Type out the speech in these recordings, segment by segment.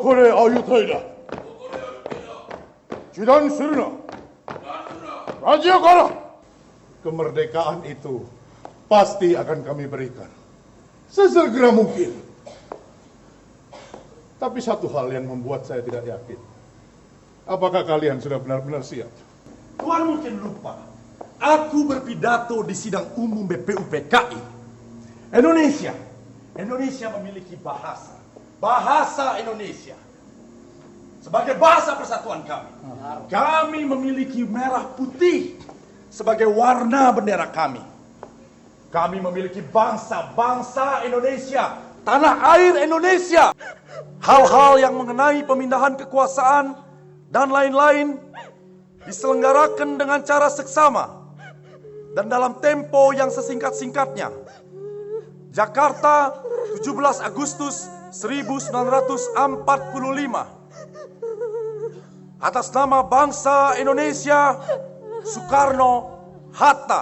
これアユタイだ。Jidan Surna. Raja Kala. Kemerdekaan itu pasti akan kami berikan sesegera mungkin. Tapi satu hal yang membuat saya tidak yakin. Apakah kalian sudah benar-benar siap? Tuan mungkin lupa. Aku berpidato di sidang umum BPUPKI. Indonesia memiliki bahasa. Bahasa Indonesia. Sebagai bahasa persatuan kami. Kami memiliki merah putih sebagai warna bendera kami. Kami memiliki bangsa Indonesia. Tanah air Indonesia. Hal-hal yang mengenai pemindahan kekuasaan dan lain-lain diselenggarakan dengan cara seksama dan dalam tempo yang sesingkat-singkatnya. Jakarta, 17 Agustus 1945. Atas nama bangsa Indonesia, Soekarno-Hatta.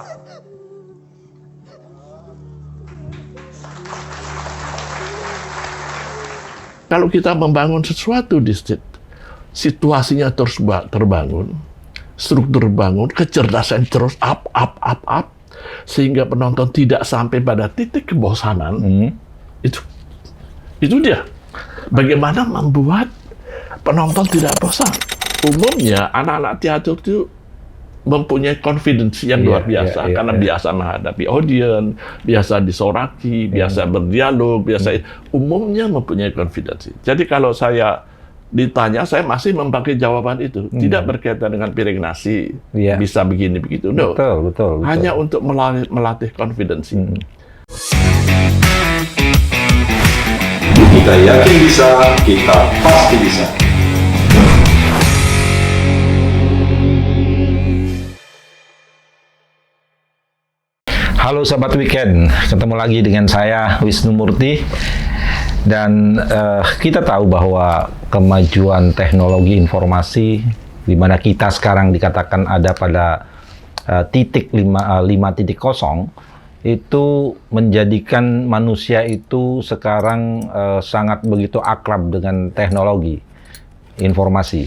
Kalau kita membangun sesuatu di situasinya terus terbangun, struktur bangun, kecerdasan terus up, sehingga penonton tidak sampai pada titik kebosanan. Itu dia. Bagaimana membuat penonton tidak bosan? Umumnya anak-anak teater itu mempunyai confidence yang luar biasa karena biasa menghadapi audiens, biasa disoraki, biasa berdialog, umumnya mempunyai confidence. Jadi kalau saya ditanya, saya masih memakai jawaban itu. Tidak berkaitan dengan piring nasi, bisa begini begitu. No. Betul. Hanya untuk melatih confidence. Kita yakin bisa, kita pasti bisa. Halo Sahabat Weekend, ketemu lagi dengan saya Wisnu Murti. Dan kita tahu bahwa kemajuan teknologi informasi, di mana kita sekarang dikatakan ada pada titik 5.0, itu menjadikan manusia itu sekarang sangat begitu akrab dengan teknologi informasi.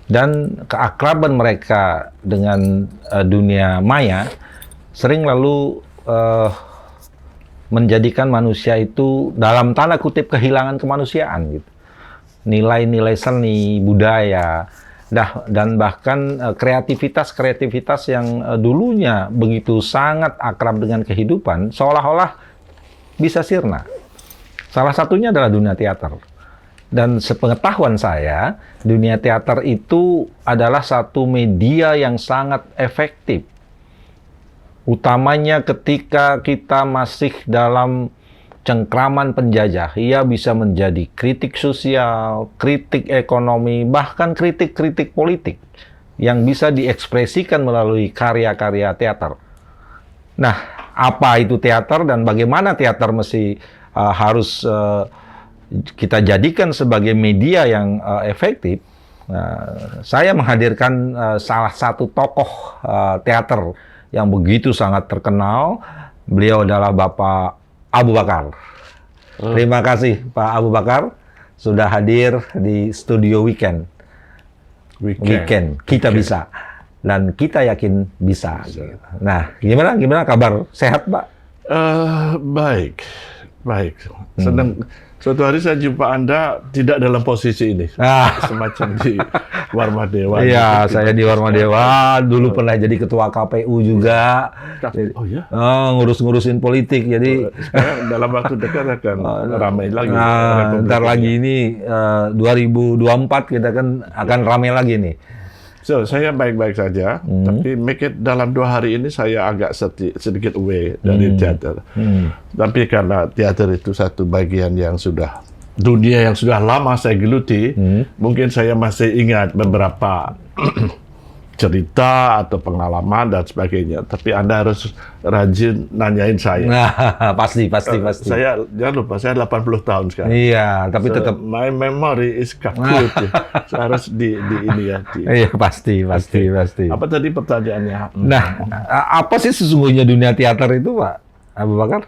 Dan keakraban mereka dengan dunia maya sering lalu menjadikan manusia itu dalam tanda kutip kehilangan kemanusiaan gitu. Nilai-nilai seni, budaya, dan bahkan kreativitas yang dulunya begitu sangat akrab dengan kehidupan seolah-olah bisa sirna. Salah satunya adalah dunia teater. Dan sepengetahuan saya, dunia teater itu adalah satu media yang sangat efektif. Utamanya ketika kita masih dalam cengkraman penjajah, ia bisa menjadi kritik sosial, kritik ekonomi, bahkan kritik-kritik politik yang bisa diekspresikan melalui karya-karya teater. Nah, apa itu teater dan bagaimana teater harus kita jadikan sebagai media yang efektif? Saya menghadirkan salah satu tokoh teater yang begitu sangat terkenal. Beliau adalah Bapak Abu Bakar. Terima kasih Pak Abu Bakar sudah hadir di studio Weekend. Kita bisa dan kita yakin bisa. Nah, gimana kabar? Sehat, Pak? Baik. Senang. Suatu hari saya jumpa Anda tidak dalam posisi ini, semacam di Warma Dewa. Iya, saya di Warma Dewa, dulu pernah jadi ketua KPU juga. Oh ya? Ngurus-ngurusin politik, jadi sekarang dalam waktu dekat akan ramai lagi. Ntar lagi ini 2024 kita kan akan ramai lagi nih. So, saya baik-baik saja, tapi make it dalam 2 hari ini saya agak sedikit away dari teater. Tapi karena teater itu satu bagian yang dunia yang sudah lama saya geluti, mungkin saya masih ingat beberapa cerita atau pengalaman dan sebagainya. Tapi Anda harus rajin nanyain saya. Nah, pasti. Saya jangan lupa, saya 80 tahun sekarang. Iya, tapi tetap my memory is kaput. Saya harus di ini ya. Iya, pasti. Apa tadi pertanyaannya? Nah, apa sih sesungguhnya dunia teater itu, Pak Abu Bakar?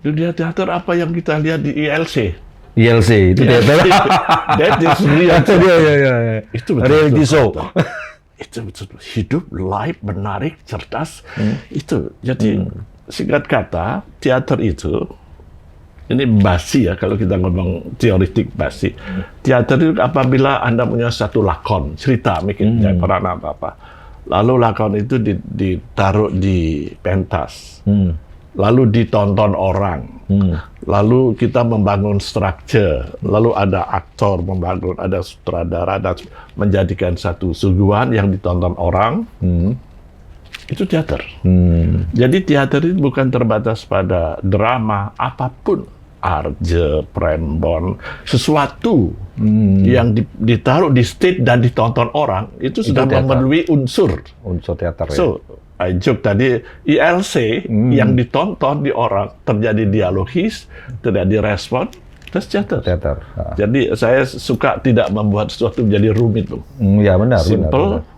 Dunia teater apa yang kita lihat di ILC? ILC itu teater. That is real. Itu betul. Reality show. Itu betul. Hidup, live, menarik, cerdas. Itu. Jadi singkat kata, teater itu ini basi ya kalau kita ngomong teoretik basi. Teater itu apabila Anda punya satu lakon, cerita mungkin peran apa-apa. Lalu lakon itu ditaruh di pentas. Lalu ditonton orang, lalu kita membangun struktur, lalu ada aktor membangun, ada sutradara, dan menjadikan satu suguhan yang ditonton orang, itu teater. Jadi teater itu bukan terbatas pada drama, apapun, arje, prembon, sesuatu yang ditaruh di stage dan ditonton orang, itu sudah memenuhi unsur teater. So, I joke tadi, ILC yang ditonton di orang, terjadi dialogis, terjadi respon, that's teater. Jadi saya suka tidak membuat sesuatu menjadi rumit. Ya benar. Simple. Benar.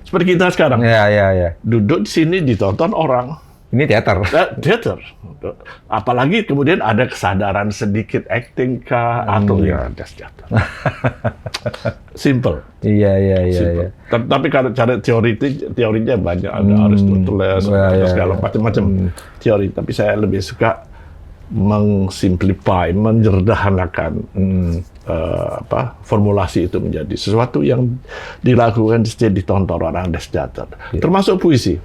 Seperti kita sekarang. Ya. Duduk di sini ditonton orang. Ini teater. Teater. Apalagi kemudian ada kesadaran sedikit acting kah atau ya that's teater. Simple. Iya. Tapi kalau cara teorinya banyak, ada Aristoteles, segala macam teori. Tapi saya lebih suka mengsimplify, menyederhanakan formulasi itu menjadi sesuatu yang dilakukan ditonton orang teater. Termasuk puisi.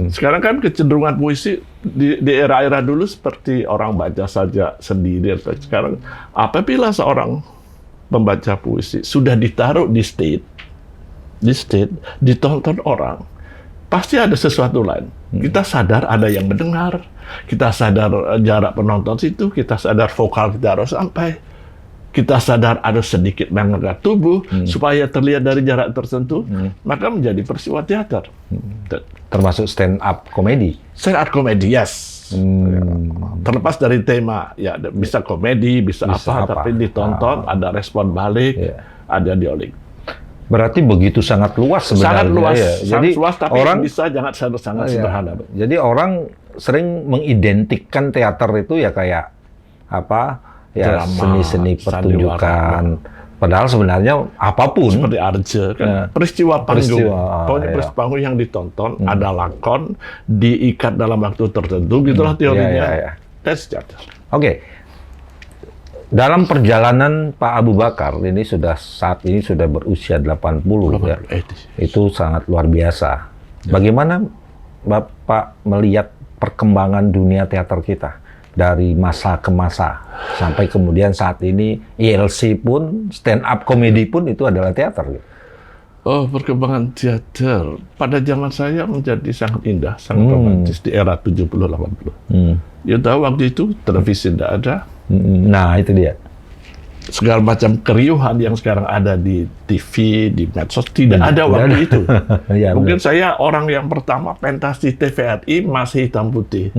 Sekarang kan kecenderungan puisi di era-era dulu seperti orang baca saja sendiri. Sekarang apabila seorang pembaca puisi sudah ditaruh di stage, ditonton orang, pasti ada sesuatu lain. Kita sadar ada yang mendengar, kita sadar jarak penonton situ, kita sadar vokal kita harus sampai, kita sadar ada sedikit mengangkat tubuh supaya terlihat dari jarak tertentu, maka menjadi peristiwa teater. Termasuk stand up komedi. Stand up komedi, yes. Terlepas dari tema, ya bisa komedi, bisa apa, tapi ditonton, ada respon balik, ada dialog. Berarti begitu sangat luas sebenarnya. Sangat luas, ya. Jadi luas, tapi orang bisa sangat sederhana. Jadi orang sering mengidentikan teater itu ya kayak apa? Ya seni-seni pertunjukan. Padahal sebenarnya apapun. Seperti arje, kan? Peristiwa panggung. Pokoknya peristiwa panggung yang ditonton, ada lakon, diikat dalam waktu tertentu, gitulah teorinya. That's teater. Oke. Dalam perjalanan Pak Abu Bakar ini saat ini sudah berusia 80 ya. Itu sangat luar biasa. Bagaimana Bapak melihat perkembangan dunia teater kita dari masa ke masa sampai kemudian saat ini ILC pun, stand up comedy pun itu adalah teater. Oh, perkembangan teater pada zaman saya menjadi sangat indah, sangat romantis di era 70-80. Ya tahu waktu itu televisi tidak ada. Nah, itu dia. Segala macam keriuhan yang sekarang ada di TV, di medsos, tidak ada waktu itu. Ya, mungkin saya orang yang pertama pentas di TVRI masih hitam putih.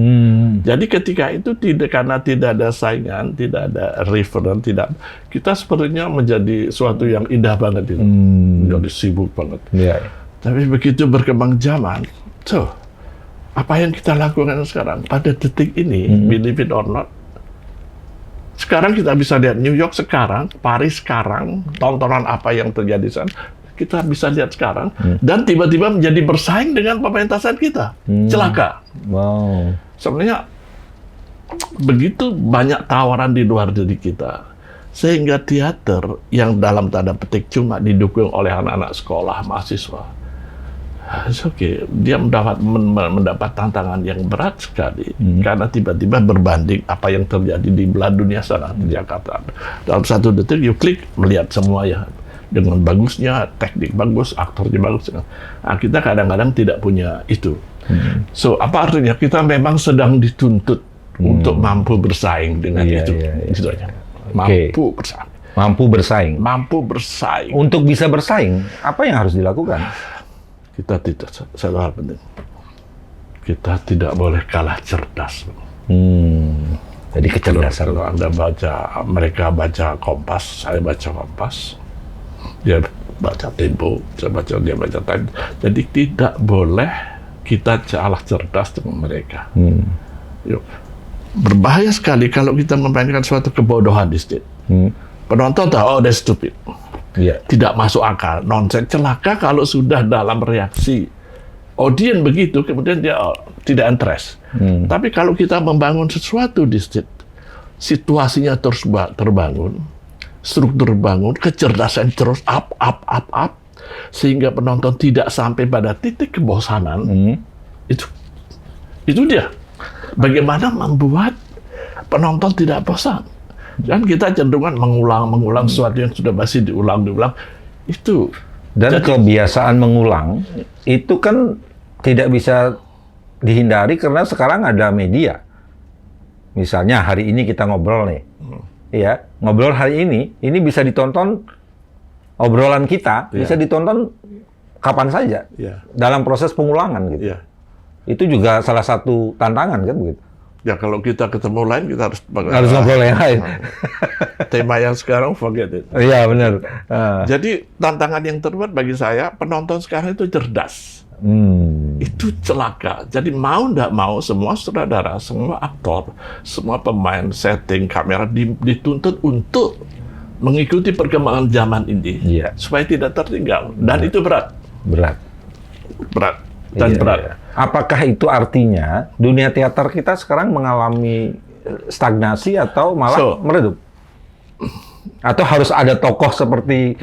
Jadi ketika itu karena tidak ada saingan, tidak ada reference, kita sepertinya menjadi suatu yang indah banget itu. Menjadi sibuk banget. Tapi begitu berkembang zaman, apa yang kita lakukan sekarang pada detik ini, believe it or not, sekarang kita bisa lihat New York sekarang, Paris sekarang, tontonan apa yang terjadi di sana, kita bisa lihat sekarang, dan tiba-tiba menjadi bersaing dengan pementasan kita. Celaka. Wow. Sebenarnya begitu banyak tawaran di luar diri kita, sehingga teater yang dalam tanda petik cuma didukung oleh anak-anak sekolah, mahasiswa, okay. Dia mendapat tantangan yang berat sekali karena tiba-tiba berbanding apa yang terjadi di belahan dunia sana di Jakarta. Dalam satu detik, you klik melihat semua ya dengan bagusnya, teknik bagus, aktornya bagus. Nah, kita kadang-kadang tidak punya itu. So apa artinya? Kita memang sedang dituntut untuk mampu bersaing dengan itu. Itu aja. Mampu bersaing. Mampu bersaing. Untuk bisa bersaing, apa yang harus dilakukan? Kita tidak, satu hal penting, kita tidak boleh kalah cerdas. Jadi kecerdasan. Kalau Anda mereka baca Kompas, saya baca Kompas, dia baca Tempo, dia baca Time. Jadi tidak boleh kita kalah cerdas dengan mereka. Berbahaya sekali kalau kita memainkan suatu kebodohan di stage. Penonton tahu, oh that's stupid. Iya. Tidak masuk akal, nonsens, celaka kalau sudah dalam reaksi audiens begitu, kemudian dia tidak interest. Tapi kalau kita membangun sesuatu di situasinya terus terbangun, struktur bangun, kecerdasan terus up, sehingga penonton tidak sampai pada titik kebosanan. Itu dia. Bagaimana membuat penonton tidak bosan? Dan kita cenderungan mengulang sesuatu yang sudah pasti diulang. Itu. Dan kebiasaan mengulang itu kan tidak bisa dihindari karena sekarang ada media. Misalnya hari ini kita ngobrol nih, ya ngobrol hari ini bisa ditonton, obrolan kita bisa ditonton kapan saja dalam proses pengulangan gitu. Itu juga salah satu tantangan kan begitu. Ya kalau kita ketemu lain kita harus ngobrol yang lain. Tema yang sekarang forget it. Iya benar. Jadi tantangan yang terberat bagi saya, penonton sekarang itu cerdas. Itu celaka. Jadi mau tidak mau semua sutradara, semua aktor, semua pemain, setting, kamera dituntut untuk mengikuti perkembangan zaman ini supaya tidak tertinggal. Dan itu berat. Berat. Apakah itu artinya dunia teater kita sekarang mengalami stagnasi atau malah meredup? Atau harus ada tokoh seperti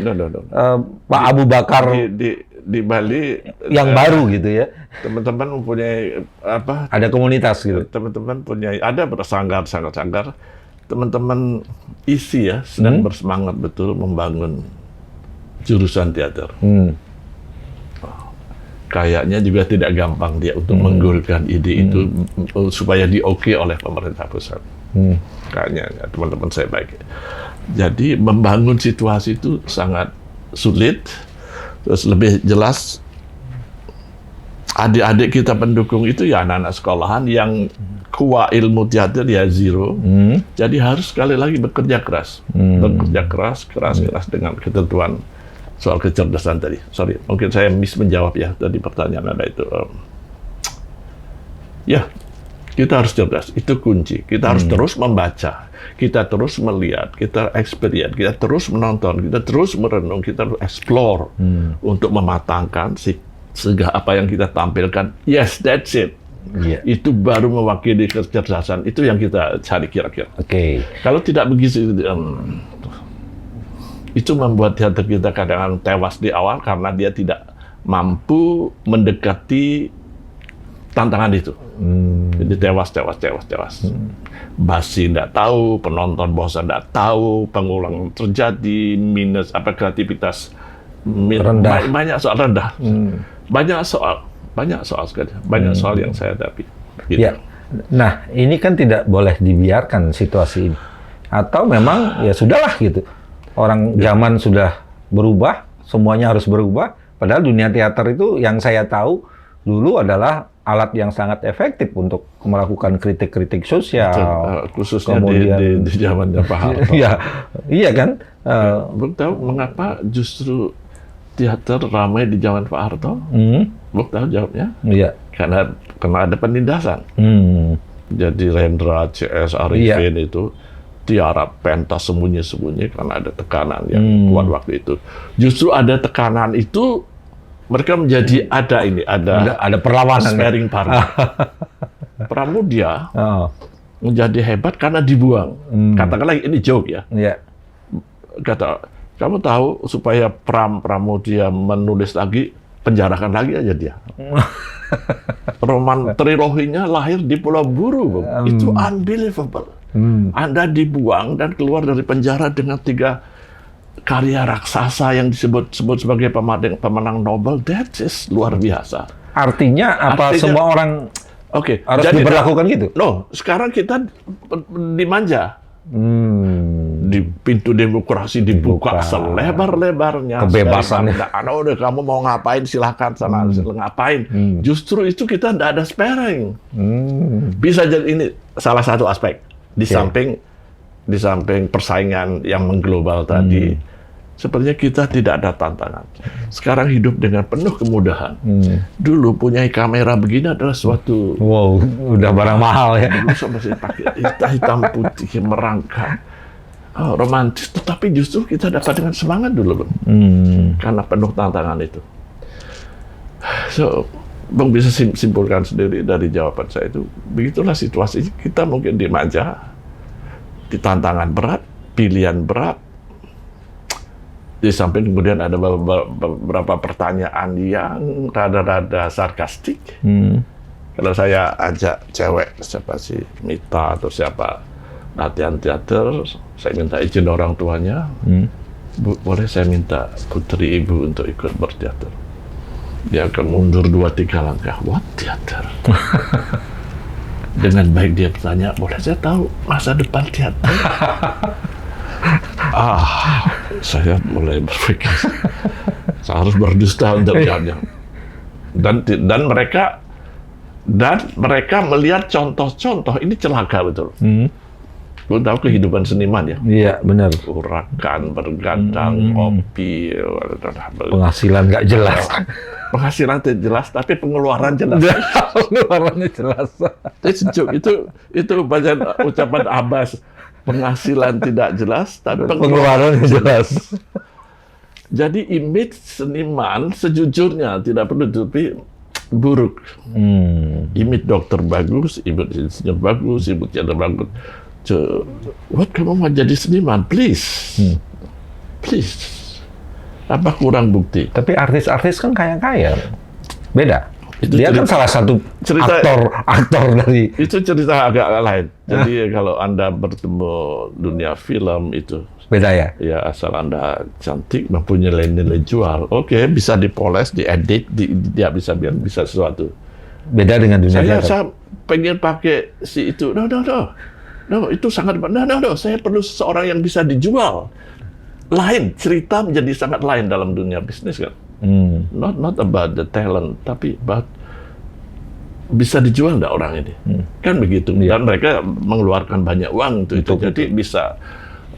Pak Abu Bakar di Bali yang baru gitu ya? Teman-teman mempunyai apa? Ada komunitas gitu. Teman-teman punya ada bersanggar. Teman-teman isi ya sedang bersemangat betul membangun jurusan teater. Kayaknya juga tidak gampang dia untuk menggolkan ide itu supaya di-oke oleh pemerintah pusat. Kayaknya teman-teman saya baik. Jadi membangun situasi itu sangat sulit. Terus lebih jelas adik-adik kita pendukung itu ya anak-anak sekolahan yang kuah ilmu teater ya zero. Jadi harus sekali lagi bekerja keras. Bekerja keras dengan ketentuan soal kecerdasan tadi. Sorry, mungkin saya menjawab ya tadi pertanyaan Anda itu. Ya, kita harus cerdas. Itu kunci. Kita harus terus membaca. Kita terus melihat. Kita experience. Kita terus menonton. Kita terus merenung. Kita terus explore untuk mematangkan segala apa yang kita tampilkan. Yes, that's it. Itu baru mewakili kecerdasan. Itu yang kita cari kira-kira. Kalau tidak begitu, itu membuat teater kita kadang-kadang tewas di awal karena dia tidak mampu mendekati tantangan itu. Jadi tewas. Basi tidak tahu, penonton bosan tidak tahu, pengulang terjadi, minus kreativitas rendah. Banyak soal rendah. Banyak soal sekali. Banyak soal yang saya hadapi. Gitu. Ya. Nah, ini kan tidak boleh dibiarkan situasi ini. Atau memang ya sudahlah gitu. Orang zaman sudah berubah, semuanya harus berubah. Padahal dunia teater itu yang saya tahu dulu adalah alat yang sangat efektif untuk melakukan kritik-kritik sosial. Khususnya kemudian, di zamannya Pak Harto. Iya kan? Belum tahu mengapa justru teater ramai di zaman Pak Harto? Belum tahu jawabnya? Iya. Karena ada penindasan. Jadi Rendra, CS, Arifin itu tiara pentas sembunyi-sembunyi karena ada tekanan yang kuat waktu itu. Justru ada tekanan itu mereka menjadi ada perlawanan. Sparing partner. Pramudia menjadi hebat karena dibuang. Katakanlah ini joke ya. Kata kamu tahu supaya Pramudia menulis lagi, penjarakan lagi aja dia. Roman triloginya lahir di Pulau Buru, itu unbelievable. Anda dibuang dan keluar dari penjara dengan 3 karya raksasa yang disebut sebagai pemenang Nobel. That is luar biasa. Artinya semua orang harus jadi, diberlakukan gitu? No, sekarang kita dimanja. Di pintu demokrasi dibuka selebar-lebarnya. Kebebasan. Udah kamu mau ngapain silahkan sana ngapain. Justru itu kita tidak ada sparing. Bisa jadi ini salah satu aspek. Di samping persaingan yang mengglobal tadi, sepertinya kita tidak ada tantangan. Sekarang hidup dengan penuh kemudahan. Dulu punya kamera begini adalah suatu udah barang mahal ya. Dulu sama saya pakai hitam putih merangkak. romantis, tetapi justru kita dapat dengan semangat dulu, Bang. Karena penuh tantangan itu. So, Bang bisa simpulkan sendiri dari jawaban saya itu, begitulah situasi kita mungkin dimanja, di tantangan berat, pilihan berat, di samping kemudian ada beberapa pertanyaan yang rada-rada sarkastik. Kalau saya ajak cewek, siapa sih, Mita atau siapa, latihan teater, saya minta izin orang tuanya, Bu, boleh saya minta putri ibu untuk ikut berteater? Dia akan mundur 2-3 langkah. What teater? Dengan baik dia bertanya, boleh saya tahu masa depan teater? Saya mulai berpikir, saya harus berdusta untuk jawabnya. Dan mereka melihat contoh-contoh ini celaka betul. Lu tahu kehidupan seniman ya? Iya, benar. Urakan, bergadang, kopi, Penghasilan nggak jelas. penghasilan tidak jelas, tapi pengeluaran jelas. Pengeluarannya jelas. Itu bacaan ucapan Abbas. Penghasilan tidak jelas, tapi Pengeluarannya jelas. Jadi image seniman sejujurnya tidak perlu ditutupi buruk. Image dokter bagus, image insinyur bagus, image teater bagus. What, kamu mau jadi seniman? Please. Please. Apa kurang bukti? Tapi artis-artis kan kaya-kaya. Beda. Itu Dia kan salah satu aktor dari... Itu cerita agak lain. Jadi kalau Anda bertemu dunia film itu, Beda ya? ya asal Anda cantik, mempunyai nilai jual, oke, bisa dipoles, diedit, dia bisa sesuatu. Beda dengan dunia Saya teater. pengen pakai si itu. No, itu sangat... No, saya perlu seseorang yang bisa dijual. Lain, cerita menjadi sangat lain dalam dunia bisnis kan. Not about the talent, tapi about bisa dijual nggak orang ini. Kan begitu. Dan mereka mengeluarkan banyak uang untuk itu. Jadi bisa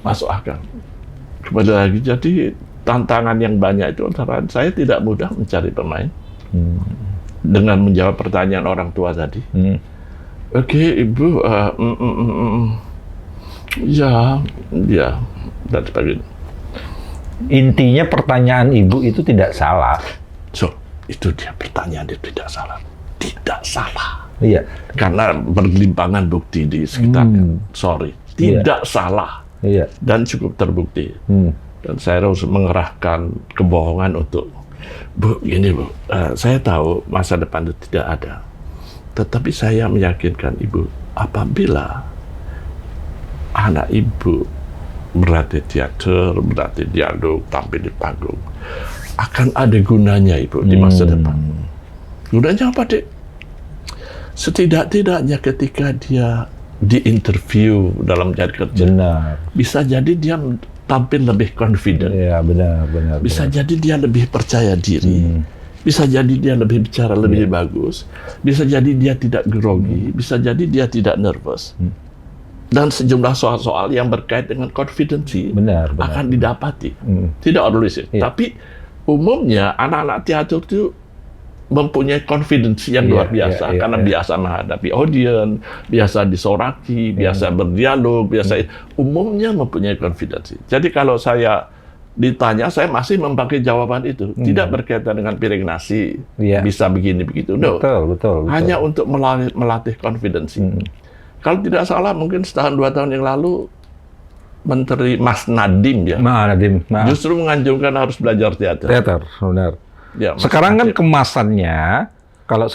masuk akal. Kembali lagi, jadi tantangan yang banyak itu antara saya tidak mudah mencari pemain. Dengan menjawab pertanyaan orang tua tadi. Oke, Ibu, ya, dan sebagainya. Intinya pertanyaan ibu itu tidak salah. So, itu dia pertanyaan, itu tidak salah. Tidak salah. Iya. Karena bergelimpangan bukti di sekitarnya. Sorry, tidak salah. Iya. Dan cukup terbukti. Dan saya harus mengerahkan kebohongan untuk, Bu, gini Bu, saya tahu masa depan itu tidak ada. Tetapi saya meyakinkan Ibu, apabila anak Ibu berlatih teater, berlatih dialog, tampil di panggung, akan ada gunanya Ibu di masa depan. Gunanya apa, Dek? Setidak-tidaknya ketika dia diinterview dalam cari kerja, bisa jadi dia tampil lebih confident. Iya, benar. Bisa jadi dia lebih percaya diri. Bisa jadi dia lebih bicara lebih bagus. Bisa jadi dia tidak grogi. Bisa jadi dia tidak nervous. Dan sejumlah soal-soal yang berkait dengan konfidensi akan didapati. Tidak always, tapi umumnya anak-anak teater itu mempunyai konfidensi yang luar biasa karena biasa menghadapi audiens, biasa disoraki, biasa berdialog, biasa umumnya mempunyai konfidensi. Jadi kalau saya ditanya, saya masih memakai jawaban itu, tidak berkaitan dengan piring nasi, bisa begini begitu. No. Betul. Hanya untuk melatih konfidensi. Kalau tidak salah, mungkin setahun 2 tahun yang lalu Menteri Mas Nadiem justru menganjurkan harus belajar teater. Benar. Ya, sekarang kan kemasannya, kalau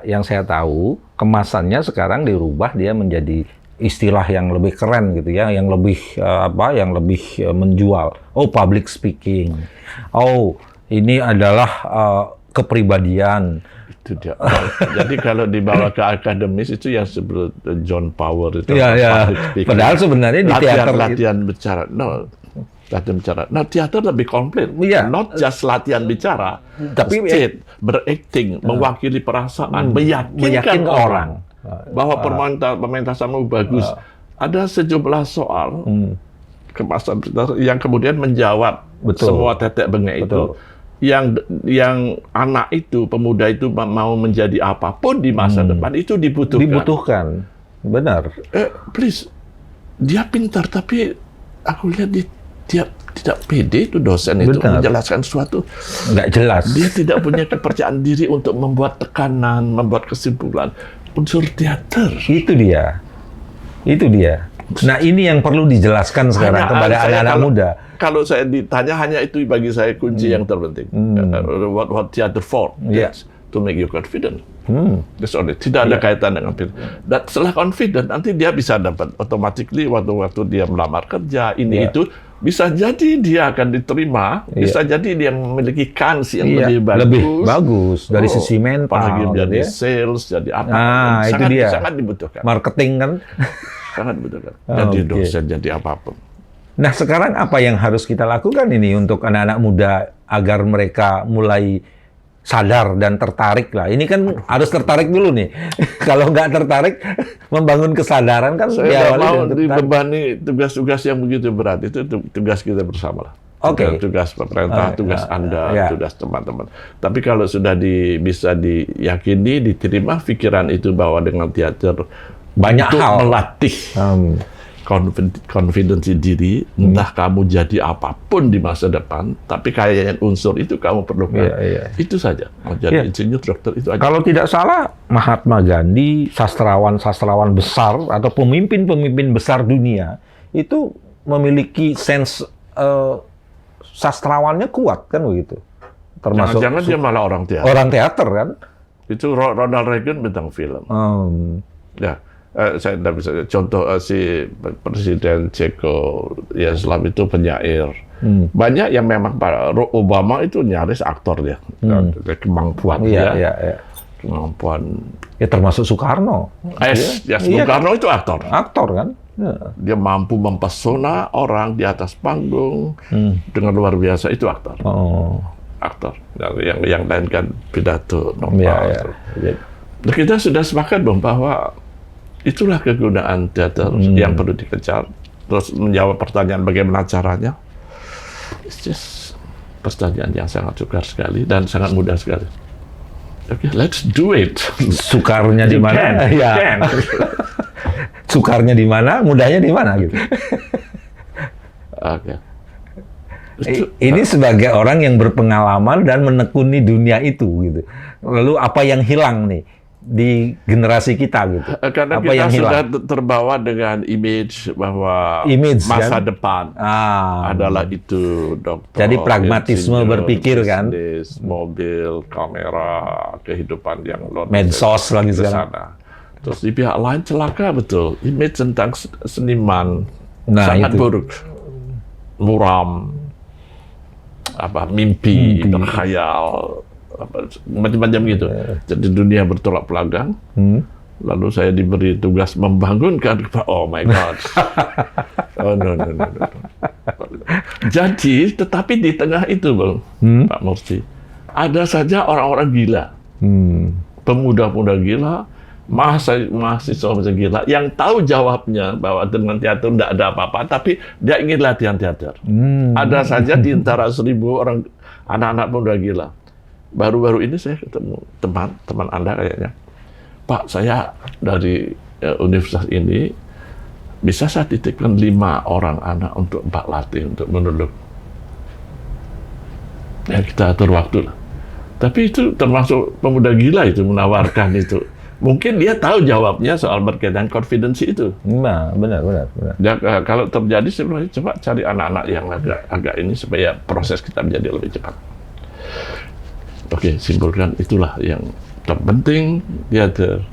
yang saya tahu, kemasannya sekarang dirubah dia menjadi istilah yang lebih keren gitu ya, yang lebih menjual. Oh, public speaking. Oh, ini adalah kepribadian. Itu dia. Jadi kalau dibawa ke akademis itu yang sebut John Power itu. Iya. Padahal sebenarnya di teater latihan bicara. Latihan bicara. Nah, teater lebih komplit. Not just latihan bicara, tapi berakting, mewakili perasaan, meyakinkan orang bahwa pementasanmu bagus. Ada sejumlah soal kemasan yang kemudian menjawab semua tetek bengek itu. Yang anak itu, pemuda itu mau menjadi apapun di masa depan itu dibutuhkan. Benar. Please, dia pintar tapi aku lihat dia tidak pede itu dosen itu Benar. menjelaskan sesuatu. Nggak jelas. Dia tidak punya kepercayaan diri untuk membuat tekanan, membuat kesimpulan. Unsur teater. Itu dia. Nah, ini yang perlu dijelaskan sekarang kepada anak-anak muda. Kalau saya ditanya, hanya itu bagi saya kunci yang terpenting. What theater for? Yeah. Yes, to make you confident. That's only. Tidak ada kaitan dengan confident. Dan setelah confident, nanti dia bisa dapat automatically waktu dia melamar kerja, ini itu, bisa jadi dia akan diterima, bisa jadi dia memiliki kans yang lebih bagus. Lebih bagus dari sisi mental. Apalagi jadi gitu ya. sales, jadi apa. Nah, itu dia. Sangat dibutuhkan. Marketing kan. Sangat dibutuhkan. Jadi dosen, jadi apapun. Nah, sekarang apa yang harus kita lakukan ini untuk anak-anak muda agar mereka mulai sadar dan tertarik lah. Ini kan harus tertarik dulu nih. Kalau nggak tertarik, membangun kesadaran kan Saya nggak mau dibebani tugas-tugas yang begitu berat. Itu tugas kita bersama lah. Oke. Tugas pemerintah, tugas Anda, tugas teman-teman. Tapi kalau sudah bisa diyakini, diterima pikiran itu bahwa dengan teater banyak untuk hal melatih confidence diri, entah kamu jadi apapun di masa depan, tapi kayaknya unsur itu kamu perlukan. Itu saja. Mau jadi insinyur, dokter, itu aja. Kalau tidak salah, Mahatma Gandhi, sastrawan-sastrawan besar atau pemimpin-pemimpin besar dunia itu memiliki sense sastrawannya kuat kan begitu. Termasuk Jangan-jangan dia malah orang teater. Orang teater kan? Itu Ronald Reagan bintang film. Ya. Saya tidak bisa contoh si Presiden Czechoslovakia itu penyair. Banyak yang memang Obama itu nyaris aktor dia. Kemampuan dia. Kemampuan. Ya termasuk Soekarno. Soekarno itu aktor. Aktor kan? Dia mampu mempesona orang di atas panggung dengan luar biasa, itu aktor. Aktor. Yang lain kan pidato normal. Nah, kita sudah sepakat bahwa itulah kegunaan teater yang perlu dikejar. Terus menjawab pertanyaan bagaimana caranya. It's just pertanyaan yang sangat sukar sekali dan sangat mudah sekali. Oke, let's do it. Sukarnya di mana? Ya. Sukarnya di mana? Mudahnya di mana gitu. Oke. Ini sebagai orang yang berpengalaman dan menekuni dunia itu gitu. Lalu apa yang hilang nih di generasi kita gitu? Karena apa kita yang sudah hilang? terbawa dengan image bahwa masa depan adalah itu dokter. Jadi pragmatisme berpikir kan? Bisnis, mobil, kamera, kehidupan yang luar biasa. Medsos lagi sekarang. Terus di pihak lain celaka betul. Image tentang seniman sangat itu buruk, muram, mimpi, berkhayal. Macam-macam gitu. Jadi dunia bertolak belakang. Lalu saya diberi tugas membangunkan. Oh my God. Oh no. Jadi, tetapi di tengah itu, Bang, Pak Murti, ada saja orang-orang gila. Pemuda-pemuda gila, mahasiswa gila, yang tahu jawabnya bahwa dengan teater tidak ada apa-apa, tapi dia ingin latihan teater. Ada saja di antara 1.000 orang anak-anak pemuda gila. Baru-baru ini saya ketemu teman Anda kayaknya. Pak, saya dari universitas ini, bisa saya titipkan 5 orang anak untuk Pak latih, untuk menunduk. Ya, kita atur waktu lah. Tapi itu termasuk pemuda gila itu, menawarkan itu. Mungkin dia tahu jawabnya soal berkaitan confidence itu. Nah, benar. Ya, kalau terjadi, sebenarnya coba cari anak-anak yang agak ini, supaya proses kita menjadi lebih cepat. Oke, simpulkan itulah yang terpenting, teater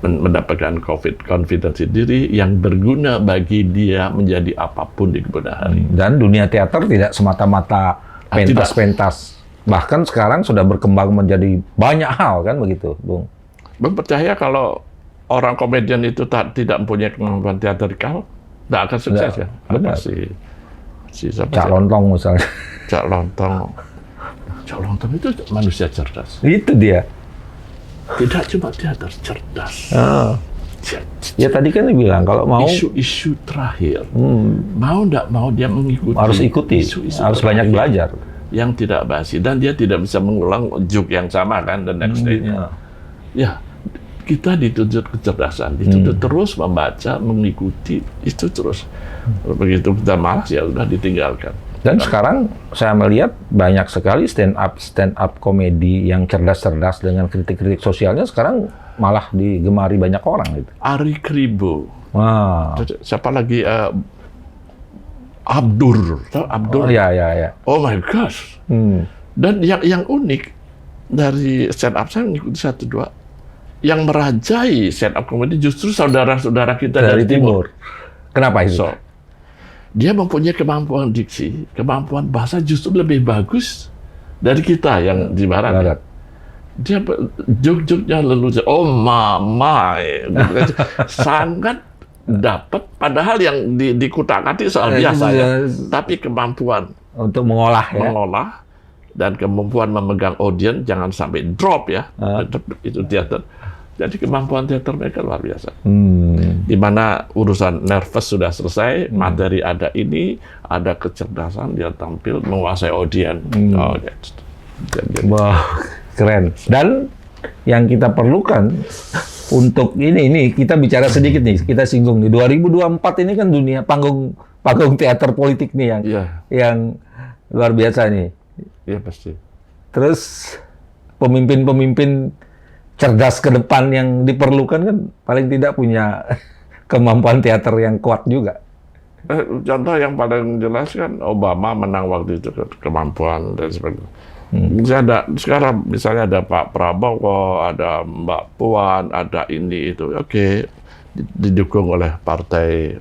mendapatkan confidence diri yang berguna bagi dia menjadi apapun di kemudian hari. Dan dunia teater tidak semata-mata pentas-pentas. Bahkan sekarang sudah berkembang menjadi banyak hal kan begitu, Bung? Bung percaya kalau orang komedian itu tidak mempunyai kemampuan teatrikal, tidak akan sukses kan? Benar. Cak Lontong misalnya. Cak Lontong itu manusia cerdas. Itu dia. Tidak cuma teater, cerdas. Ya tadi kan dia bilang kalau mau isu-isu terakhir, mau tidak mau dia mengikuti. Harus ikuti, harus banyak belajar. Yang tidak basi, dan dia tidak bisa mengulang joke yang sama kan the next day. Ya, kita dituntut kecerdasan, dituntut terus membaca, mengikuti, itu terus. Begitu kita malas, ya udah ditinggalkan. Dan sekarang saya melihat banyak sekali stand up komedi yang cerdas-cerdas dengan kritik-kritik sosialnya sekarang malah digemari banyak orang gitu. Ari Kribo. Wah. Siapa lagi? Abdur. Tahu Abdur? Oh ya. Oh my gosh. Dan yang unik dari stand up saya mengikuti 1-2 yang merajai stand up komedi justru saudara-saudara kita dari timur. Kenapa itu? So, dia mempunyai kemampuan diksi, kemampuan bahasa justru lebih bagus dari kita yang di barat. Dia jok-joknya lelucon, oh mama, sangat dapat. Padahal yang dikutak-katik soal biasa ya, tapi kemampuan untuk mengolah dan kemampuan memegang audiens jangan sampai drop ya, itu teater. Jadi kemampuan teater mereka luar biasa. Di mana urusan nervous sudah selesai, materi ada ini, ada kecerdasan, dia tampil menguasai audiens. Wah, keren. Dan yang kita perlukan untuk ini kita bicara sedikit nih, kita singgung nih. 2024 ini kan dunia panggung teater politik nih yang luar biasa nih. Iya pasti. Terus pemimpin-pemimpin cerdas ke depan yang diperlukan kan paling tidak punya kemampuan teater yang kuat juga. Contoh yang paling jelas kan Obama menang waktu itu kemampuan dan sebagainya. Sekarang misalnya ada Pak Prabowo, ada Mbak Puan, ada ini itu, oke, didukung oleh partai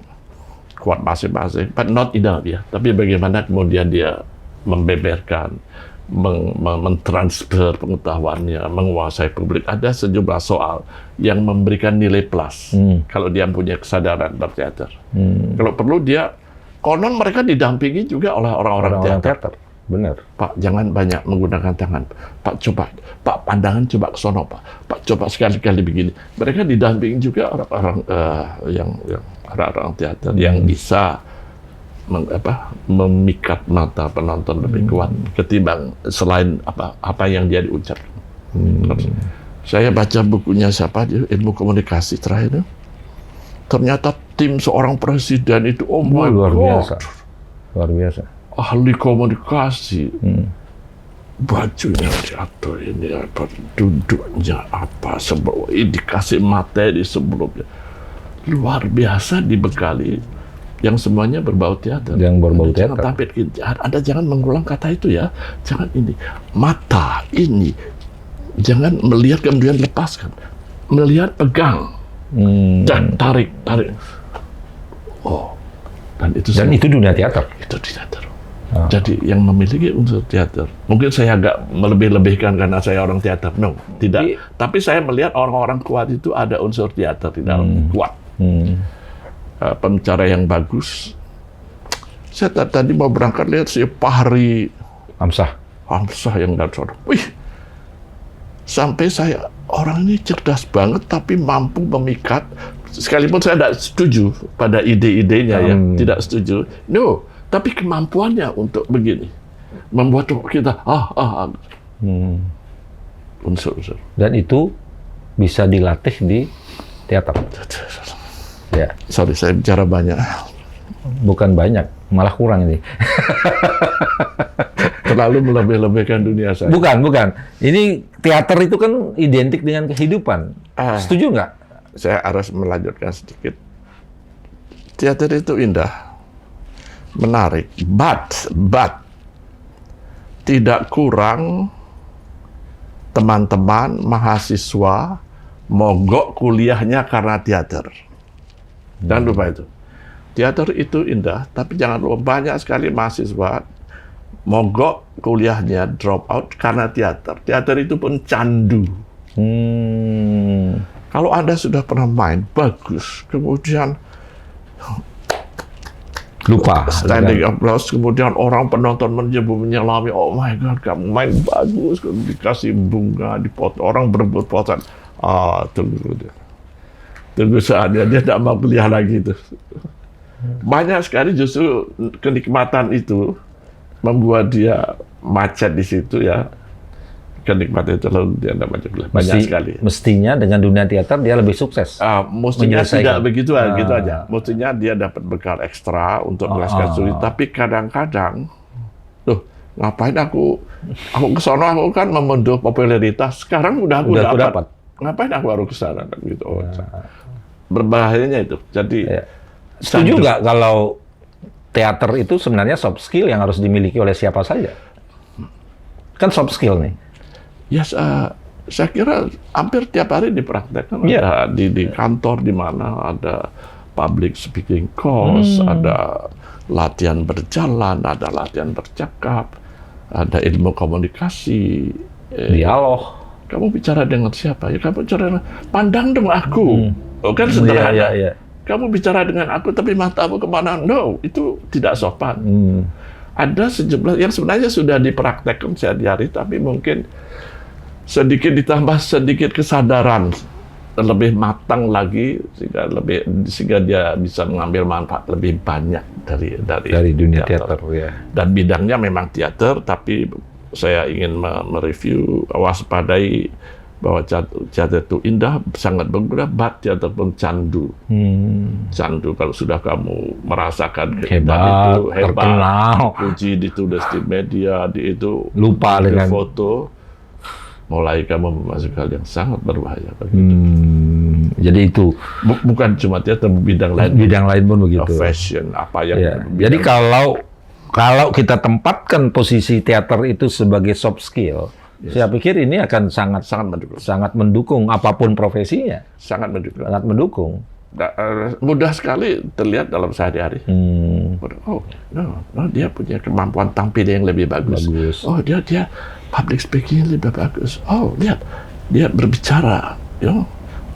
kuat masing-masing, but not enough ya. Tapi bagaimana kemudian dia membeberkan, mentransfer pengetahuannya, menguasai publik. Ada sejumlah soal yang memberikan nilai plus kalau dia punya kesadaran berteater. Kalau perlu dia, konon mereka didampingi juga oleh orang-orang teater. Benar. Pak, jangan banyak menggunakan tangan. Pak, coba. Pak, pandangan coba ke sono, Pak. Pak, coba sekali-kali begini. Mereka didampingi juga orang-orang orang-orang teater yang bisa memikat mata penonton lebih kuat ketimbang selain apa yang dia diucapkan. Saya baca bukunya siapa dia, ilmu komunikasi terakhir. Ternyata tim seorang presiden itu luar biasa. Luar biasa. Ahli komunikasi. Bajunya diatur ini apa, duduknya apa, dikasih materi sebelumnya. Luar biasa dibekali. Yang semuanya berbau teater. Yang berbau teater. Jangan tampil, Anda jangan mengulang kata itu ya. Jangan ini. Mata ini. Jangan melihat kemudian lepaskan. Melihat pegang. Dan tarik. Oh. Dan itu dunia teater. Itu di teater. Jadi yang memiliki unsur teater. Mungkin saya agak melebih-lebihkan karena saya orang teater. No, tidak. Tapi saya melihat orang-orang kuat itu ada unsur teater di dalam. Kuat. Pembicara yang bagus. Saya tadi mau berangkat lihat si Fahri Hamzah yang dari sana. Wih, sampai saya orang ini cerdas banget tapi mampu memikat. Sekalipun saya tidak setuju pada ide-idenya tidak setuju. No, tapi kemampuannya untuk begini membuat kita unsur-unsur. Dan itu bisa dilatih di teater. Ya. Sorry, saya bicara banyak. Bukan banyak, malah kurang ini. Terlalu melebih-lebihkan dunia saya. Bukan. Ini teater itu kan identik dengan kehidupan. Setuju nggak? Saya harus melanjutkan sedikit. Teater itu indah, menarik, but tidak kurang teman-teman mahasiswa mogok kuliahnya karena teater. Jangan lupa itu. Teater itu indah, tapi jangan lupa banyak sekali mahasiswa mogok kuliahnya, drop out karena teater. Teater itu pun candu. Kalau Anda sudah pernah main, bagus. Kemudian lupa. Standing applause, kemudian orang penonton menyelami, oh my God, kamu main bagus. Dikasih bunga, dipotong, orang berebut potongan. Tunggu saatnya, dia tidak mau kuliah lagi itu. Banyak sekali justru kenikmatan itu membuat dia macet di situ ya. kenikmatan itu lalu dia dapat banyak sekali. Mestinya dengan dunia teater dia lebih sukses. Mestinya tidak begitu gitu aja. Mestinya dia dapat bekal ekstra untuk menjelaskan studi. Tapi kadang-kadang, ngapain aku kesana, aku kan memunduh popularitas. Sekarang udah aku dapat. Ngapain aku harus kesana gitu? Berbahayanya itu. Jadi setuju nggak kalau teater itu sebenarnya soft skill yang harus dimiliki oleh siapa saja? Kan soft skill nih. Ya, saya kira hampir tiap hari dipraktekkan. Ada di kantor di mana ada public speaking course, ada latihan berjalan, ada latihan bercakap, ada ilmu komunikasi, dialog. Kamu bicara dengan siapa? Ya kamu bicara, pandang dong aku. Kan sederhana. Kamu bicara dengan aku, tapi matamu kemana? No, itu tidak sopan. Ada sejumlah yang sebenarnya sudah dipraktekkan sehari-hari, tapi mungkin sedikit ditambah sedikit kesadaran lebih matang lagi sehingga dia bisa mengambil manfaat lebih banyak dari dunia teater. Ya. Dan bidangnya memang teater, tapi saya ingin mereview, waspadai bahwa teater itu indah, sangat berguna, teater pun candu. Candu kalau sudah kamu merasakan hebat, terkenal, puji ditulis di media, itu lupa dengan foto, mulai kamu memasuki hal yang sangat berbahaya. Jadi itu bukan cuma teater, bidang lain pun begitu. Fashion, apa yang jadi kalau kita tempatkan posisi teater itu sebagai soft skill, saya pikir ini akan sangat mendukung apapun profesinya. Sangat mendukung. Mudah sekali terlihat dalam sehari-hari. Dia punya kemampuan tampil yang lebih bagus. Dia public speaking lebih bagus. Lihat, dia berbicara,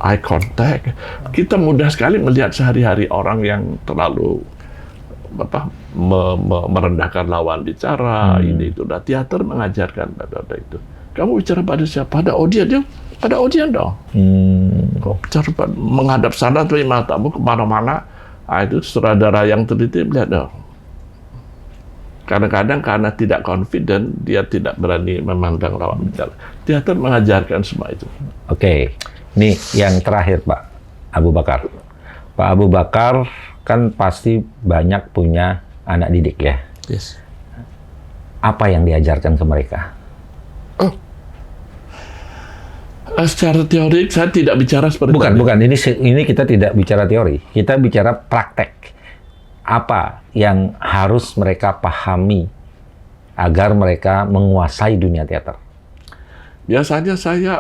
eye contact. Kita mudah sekali melihat sehari-hari orang yang terlalu merendahkan lawan bicara, ini itu. Teater mengajarkan pada itu. Kamu bicara pada siapa? Pada audiens dong. Kok bicara menghadap sana tuh matamu kemana-mana, itu sutradara yang teliti melihat dong. Kadang-kadang karena tidak confident, dia tidak berani memandang lawan bicara. Teater mengajarkan semua itu. Oke, nih yang terakhir Pak Abu Bakar. Pak Abu Bakar kan pasti banyak punya anak didik ya. Yes. Apa yang diajarkan ke mereka? Secara teori saya tidak bicara seperti itu. Bukan. Ini kita tidak bicara teori. Kita bicara praktek. Apa yang harus mereka pahami agar mereka menguasai dunia teater? Biasanya saya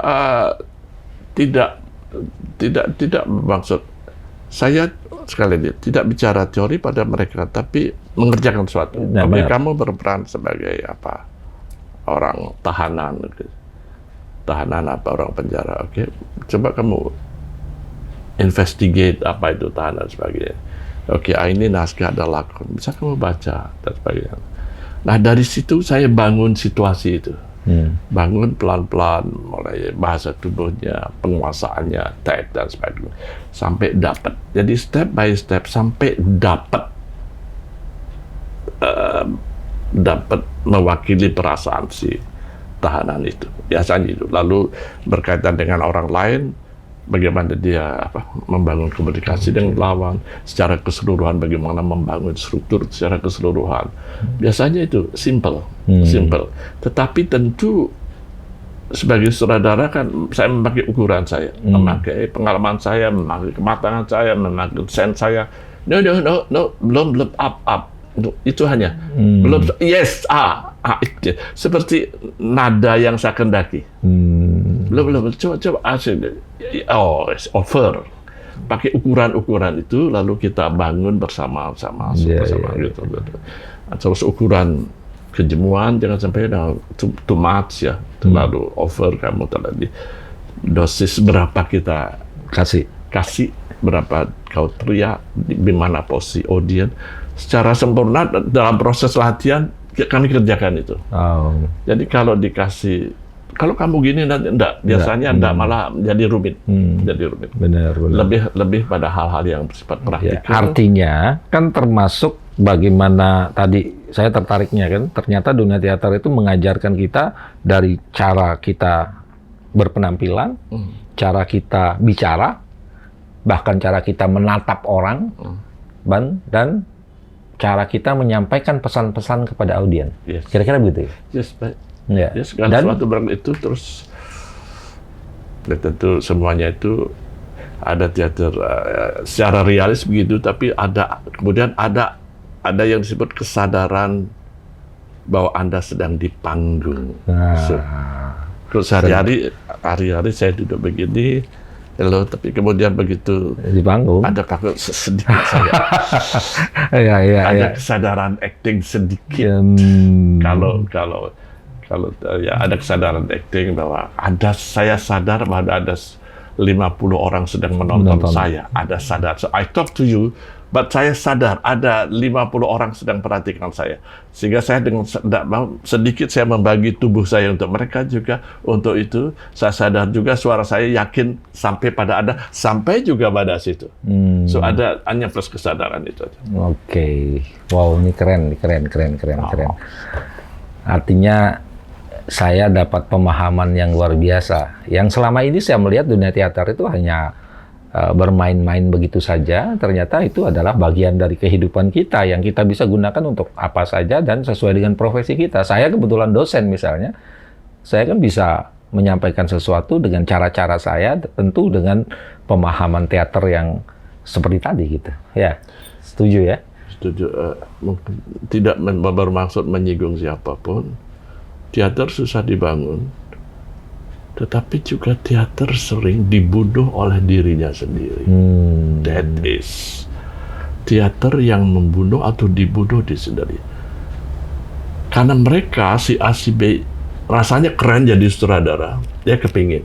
tidak maksud. Saya sekali lagi tidak bicara teori pada mereka, tapi mengerjakan sesuatu. Kamu berperan sebagai orang tahanan. Tahanan orang penjara, coba kamu investigate apa itu tahanan sebagainya. Ini naskah ada lakon, bisa kamu baca dan sebagainya. Nah dari situ saya bangun situasi itu, bangun pelan-pelan, mulai bahasa tubuhnya, penguasaannya, tag dan sebagainya, sampai dapat. Jadi step by step sampai dapat mewakili perasaan si tahanan itu, biasanya itu. Lalu berkaitan dengan orang lain, bagaimana dia membangun komunikasi dengan lawan, secara keseluruhan bagaimana membangun struktur secara keseluruhan. Biasanya itu simple. Tetapi tentu sebagai sutradara kan saya memakai ukuran saya, memakai pengalaman saya, memakai kematangan saya, memakai sense saya. No, belum up. Itu hanya belum seperti nada yang saya kendaki. Belum coba over pakai ukuran itu, lalu kita bangun bersama-sama gitu. Terus ukuran kejemuan jangan sampai too much ya, terlalu over. Kamu terlalu dosis berapa kita kasih berapa kau teriak, di mana posisi audiens. Secara sempurna dalam proses latihan kami kerjakan itu. Jadi kalau dikasih, kalau kamu gini nanti enggak, biasanya enggak, malah jadi rumit. Benar. Lebih pada hal-hal yang bersifat praktikal. Artinya kan termasuk bagaimana tadi saya tertariknya kan, ternyata dunia teater itu mengajarkan kita dari cara kita berpenampilan, cara kita bicara, bahkan cara kita menatap orang, dan cara kita menyampaikan pesan-pesan kepada audiens. Yes. Kira-kira begitu ya? Yes, baik. Ya. Yes, segala sesuatu itu terus ya tentu semuanya itu ada teater secara realis begitu, tapi kemudian ada yang disebut kesadaran bahwa Anda sedang di panggung. Terus hari-hari saya duduk begini, hello, tapi kemudian begitu di panggung ada sedikit saya ada kesadaran acting sedikit. Kalau ya ada kesadaran acting bahwa saya sadar bahwa ada 50 orang sedang menonton saya. Ada sadar. So I talk to you, but saya sadar ada 50 orang sedang perhatikan saya. Sehingga saya dengan sedikit saya membagi tubuh saya untuk mereka juga. Untuk itu saya sadar juga suara saya yakin sampai pada Anda, sampai juga pada situ. So ada hanya plus kesadaran itu aja. Oke. Wow, ini keren. Artinya saya dapat pemahaman yang luar biasa. Yang selama ini saya melihat dunia teater itu hanya bermain-main begitu saja. Ternyata itu adalah bagian dari kehidupan kita yang kita bisa gunakan untuk apa saja dan sesuai dengan profesi kita. Saya kebetulan dosen misalnya, saya kan bisa menyampaikan sesuatu dengan cara-cara saya, tentu dengan pemahaman teater yang seperti tadi gitu. Ya, setuju ya? Setuju. Tidak bermaksud menyinggung siapapun. Teater susah dibangun, tetapi juga teater sering dibunuh oleh dirinya sendiri. That is teater yang membunuh atau dibunuh diri sendiri. Karena mereka si A si B rasanya keren jadi sutradara, dia kepingin.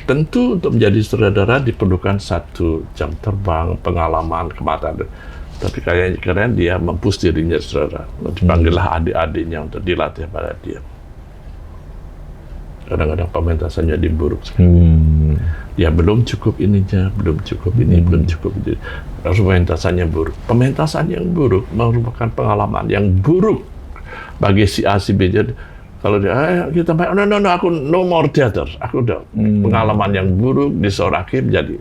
Tentu untuk menjadi sutradara diperlukan 1 jam terbang, pengalaman, kematangan. Tapi kayaknya keren dia mempus dirinya sutradara. Dipanggillah adik-adiknya untuk dilatih pada dia. Kadang-kadang pementasannya diburuk sekali. Ya belum cukup ininya, belum cukup ini, belum cukup ini. Harus pementasannya buruk. Pementasan yang buruk merupakan pengalaman yang buruk bagi si A, si B. Jadi, kalau dia, kita main, no, aku no more theater. Aku udah pengalaman yang buruk di seorang hakim. Jadi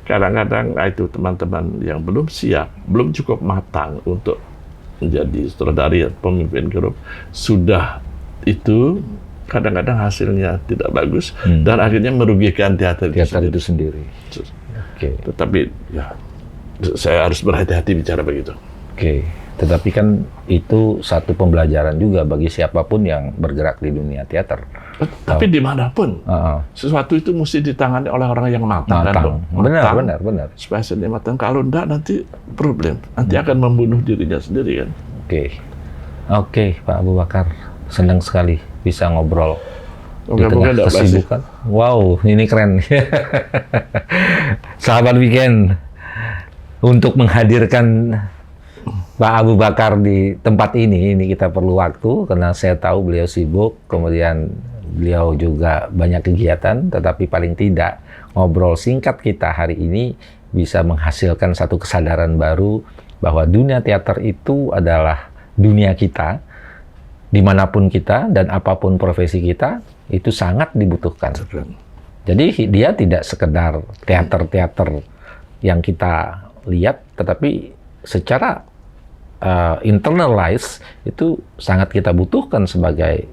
kadang-kadang itu teman-teman yang belum siap, belum cukup matang untuk menjadi sutradara pemimpin grup, sudah itu kadang-kadang hasilnya tidak bagus dan akhirnya merugikan teater itu sendiri. Oke. Tetapi ya saya harus berhati-hati bicara begitu. Oke. Tetapi kan itu satu pembelajaran juga bagi siapapun yang bergerak di dunia teater. Tapi dimanapun sesuatu itu mesti ditangani oleh orang yang matang. Benar. Supaya seni matang. Kalau enggak nanti problem. Nanti akan membunuh dirinya sendiri kan. Oke, Pak Abu Bakar. Senang sekali bisa ngobrol di tengah kesibukan. Wow, ini keren. Sahabat Weekend, untuk menghadirkan Pak Abu Bakar di tempat ini kita perlu waktu, karena saya tahu beliau sibuk, kemudian beliau juga banyak kegiatan, tetapi paling tidak ngobrol singkat kita hari ini bisa menghasilkan satu kesadaran baru bahwa dunia teater itu adalah dunia kita, dimanapun kita dan apapun profesi kita, itu sangat dibutuhkan. Jadi dia tidak sekedar teater-teater yang kita lihat, tetapi secara internalize itu sangat kita butuhkan sebagai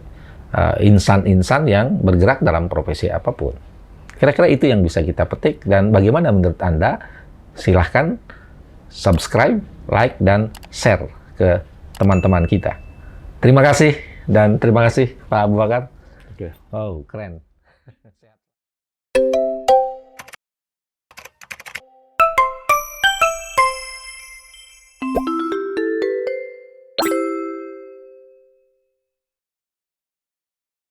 insan-insan yang bergerak dalam profesi apapun. Kira-kira itu yang bisa kita petik, dan bagaimana menurut Anda? Silahkan subscribe, like, dan share ke teman-teman kita. Terima kasih, dan terima kasih Pak Abu Bakar. Oke. Oh, keren.